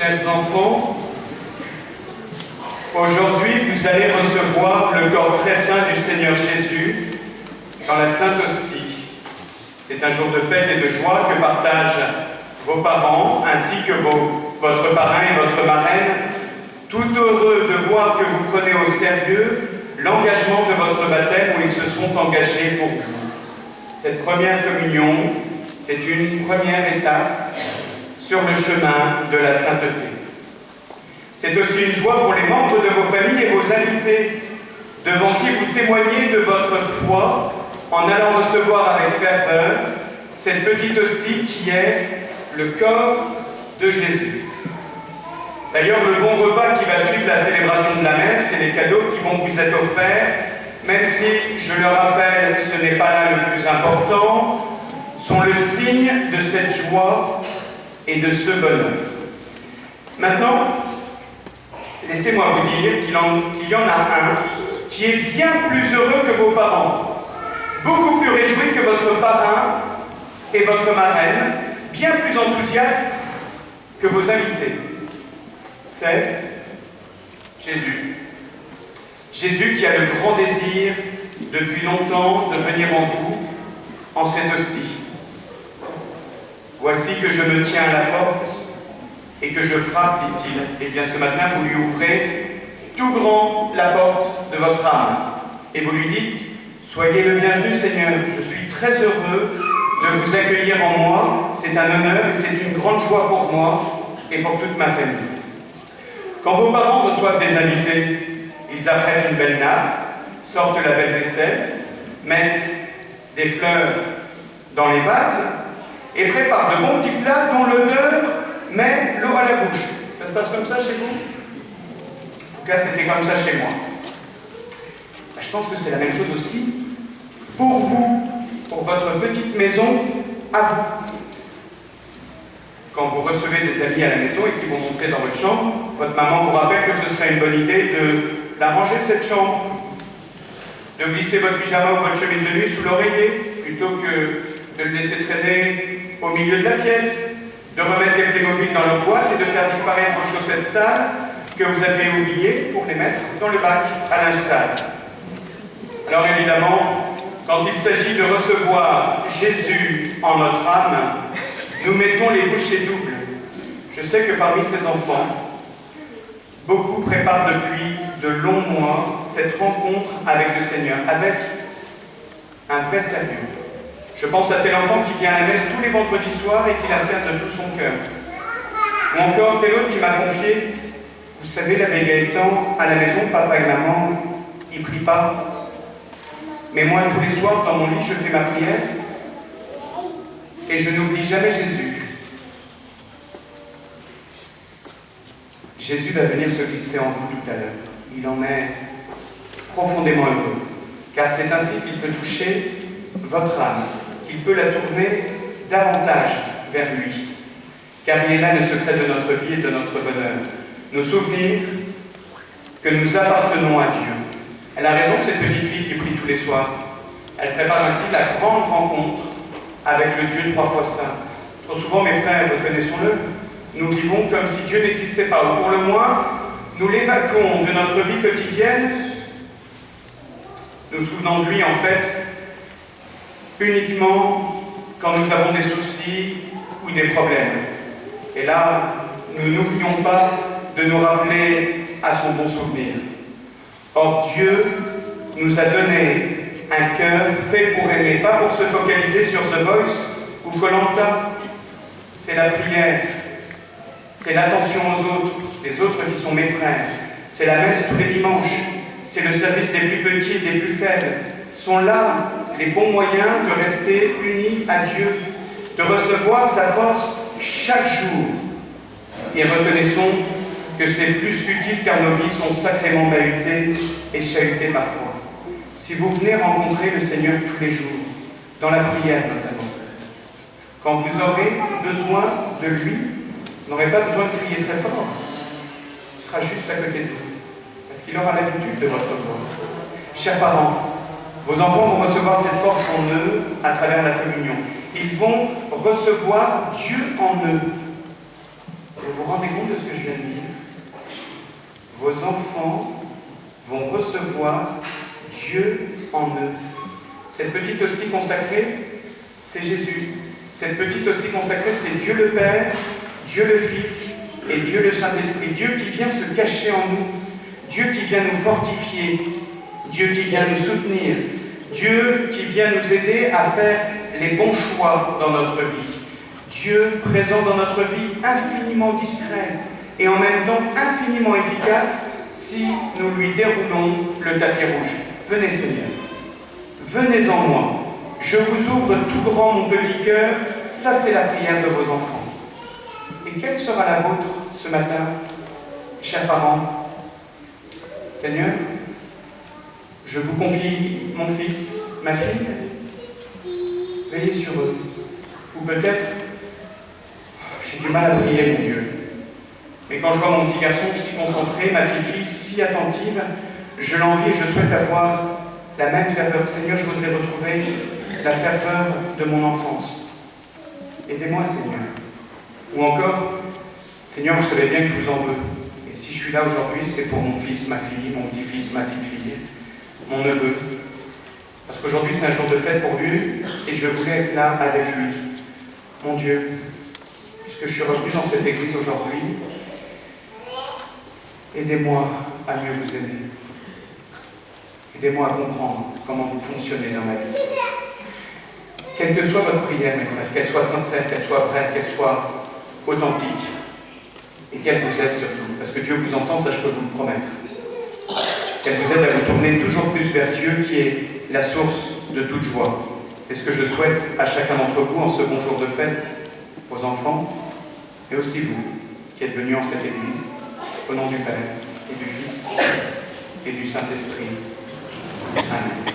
Chers enfants, aujourd'hui vous allez recevoir le corps très saint du Seigneur Jésus dans la Sainte Hostie. C'est un jour de fête et de joie que partagent vos parents ainsi que votre parrain et votre marraine, tout heureux de voir que vous prenez au sérieux l'engagement de votre baptême où ils se sont engagés pour vous. Cette première communion, c'est une première étape sur le chemin de la sainteté. C'est aussi une joie pour les membres de vos familles et vos invités, devant qui vous témoignez de votre foi en allant recevoir avec ferveur cette petite hostie qui est le corps de Jésus. D'ailleurs, le bon repas qui va suivre la célébration de la messe et les cadeaux qui vont vous être offerts, même si, je le rappelle, ce n'est pas là le plus important, sont le signe de cette joie et de ce bonheur. Maintenant, laissez-moi vous dire qu'il y en a un qui est bien plus heureux que vos parents, beaucoup plus réjoui que votre parrain et votre marraine, bien plus enthousiaste que vos invités. C'est Jésus. Jésus qui a le grand désir depuis longtemps de venir en vous, en cette hostie. Voici que je me tiens à la porte et que je frappe, dit-il. Eh bien, ce matin, vous lui ouvrez tout grand la porte de votre âme. Et vous lui dites, soyez le bienvenu, Seigneur. Je suis très heureux de vous accueillir en moi. C'est un honneur et c'est une grande joie pour moi et pour toute ma famille. Quand vos parents reçoivent des invités, ils apprêtent une belle nappe, sortent la belle vaisselle, mettent des fleurs dans les vases et préparent de bons petits plats dont l'odeur met l'eau à la bouche. Ça se passe comme ça chez vous? En tout cas, c'était comme ça chez moi. Je pense que c'est la même chose aussi pour vous, pour votre petite maison à vous. Quand vous recevez des amis à la maison et qu'ils vont monter dans votre chambre, votre maman vous rappelle que ce serait une bonne idée de la ranger cette chambre, de glisser votre pyjama ou votre chemise de nuit sous l'oreiller, plutôt que de le laisser traîner au milieu de la pièce, de remettre les Playmobil dans leur boîte et de faire disparaître vos chaussettes sales que vous avez oubliées pour les mettre dans le bac à linge sale. Alors évidemment, quand il s'agit de recevoir Jésus en notre âme, nous mettons les bouchées doubles. Je sais que parmi ces enfants, beaucoup préparent depuis de longs mois cette rencontre avec le Seigneur, avec un vrai sérieux. Je pense à tel enfant qui vient à la messe tous les vendredis soirs et qui la sert de tout son cœur. Ou encore tel autre qui m'a confié, vous savez, l'abbé Gaëtan, à la maison, papa et maman, ils prient pas. Mais moi, tous les soirs, dans mon lit, je fais ma prière et je n'oublie jamais Jésus. Jésus va venir se glisser en vous tout à l'heure. Il en est profondément heureux, car c'est ainsi qu'il peut toucher votre âme. Il peut la tourner davantage vers lui, car il est là le secret de notre vie et de notre bonheur. Nos souvenirs que nous appartenons à Dieu. Elle a raison, cette petite fille qui prie tous les soirs. Elle prépare ainsi la grande rencontre avec le Dieu trois fois saint. Trop souvent, mes frères, reconnaissons-le, nous vivons comme si Dieu n'existait pas, ou pour le moins, nous l'évacuons de notre vie quotidienne, nous souvenons de lui en fait uniquement quand nous avons des soucis ou des problèmes. Et là, nous n'oublions pas de nous rappeler à son bon souvenir. Or, Dieu nous a donné un cœur fait pour aimer, pas pour se focaliser sur The Voice ou Koh-Lanta. C'est la prière, c'est l'attention aux autres, les autres qui sont mes frères. C'est la messe tous les dimanches, c'est le service des plus petits et des plus faibles. Sont là les bons moyens de rester unis à Dieu, de recevoir sa force chaque jour. Et reconnaissons que c'est plus utile car nos vies sont sacrément bahutées et chahutées parfois. Si vous venez rencontrer le Seigneur tous les jours, dans la prière notamment, quand vous aurez besoin de lui, vous n'aurez pas besoin de crier très fort. Il sera juste à côté de vous, parce qu'il aura l'habitude de votre voix. Chers parents, vos enfants vont recevoir cette force en eux à travers la communion. Ils vont recevoir Dieu en eux. Vous vous rendez compte de ce que je viens de dire? Vos enfants vont recevoir Dieu en eux. Cette petite hostie consacrée, c'est Jésus. Cette petite hostie consacrée, c'est Dieu le Père, Dieu le Fils et Dieu le Saint-Esprit. Dieu qui vient se cacher en nous. Dieu qui vient nous fortifier. Dieu qui vient nous soutenir. Dieu qui vient nous aider à faire les bons choix dans notre vie. Dieu présent dans notre vie, infiniment discret et en même temps infiniment efficace si nous lui déroulons le tapis rouge. Venez Seigneur, venez en moi. Je vous ouvre tout grand mon petit cœur. Ça, c'est la prière de vos enfants. Et quelle sera la vôtre ce matin, chers parents? Seigneur, je vous confie mon fils, ma fille. Veillez sur eux. Ou peut-être, j'ai du mal à prier, mon Dieu. Mais quand je vois mon petit garçon si concentré, ma petite fille si attentive, je l'envie et je souhaite avoir la même ferveur. Seigneur, je voudrais retrouver la ferveur de mon enfance. Aidez-moi, Seigneur. Ou encore, Seigneur, vous savez bien que je vous en veux. Et si je suis là aujourd'hui, c'est pour mon fils, ma fille, mon petit-fils, ma petite-fille, mon neveu. Parce qu'aujourd'hui, c'est un jour de fête pour lui, et je voulais être là avec lui. Mon Dieu, puisque je suis revenu dans cette église aujourd'hui, aidez-moi à mieux vous aimer. Aidez-moi à comprendre comment vous fonctionnez dans ma vie. Quelle que soit votre prière, mes frères, qu'elle soit sincère, qu'elle soit vraie, qu'elle soit authentique, et qu'elle vous aide surtout, parce que Dieu vous entend, ça je peux vous le promettre. Qu'elle vous aide à vous tourner toujours plus vers Dieu qui est la source de toute joie. C'est ce que je souhaite à chacun d'entre vous en ce bon jour de fête, vos enfants, et aussi vous qui êtes venus en cette église, au nom du Père et du Fils et du Saint-Esprit. Amen.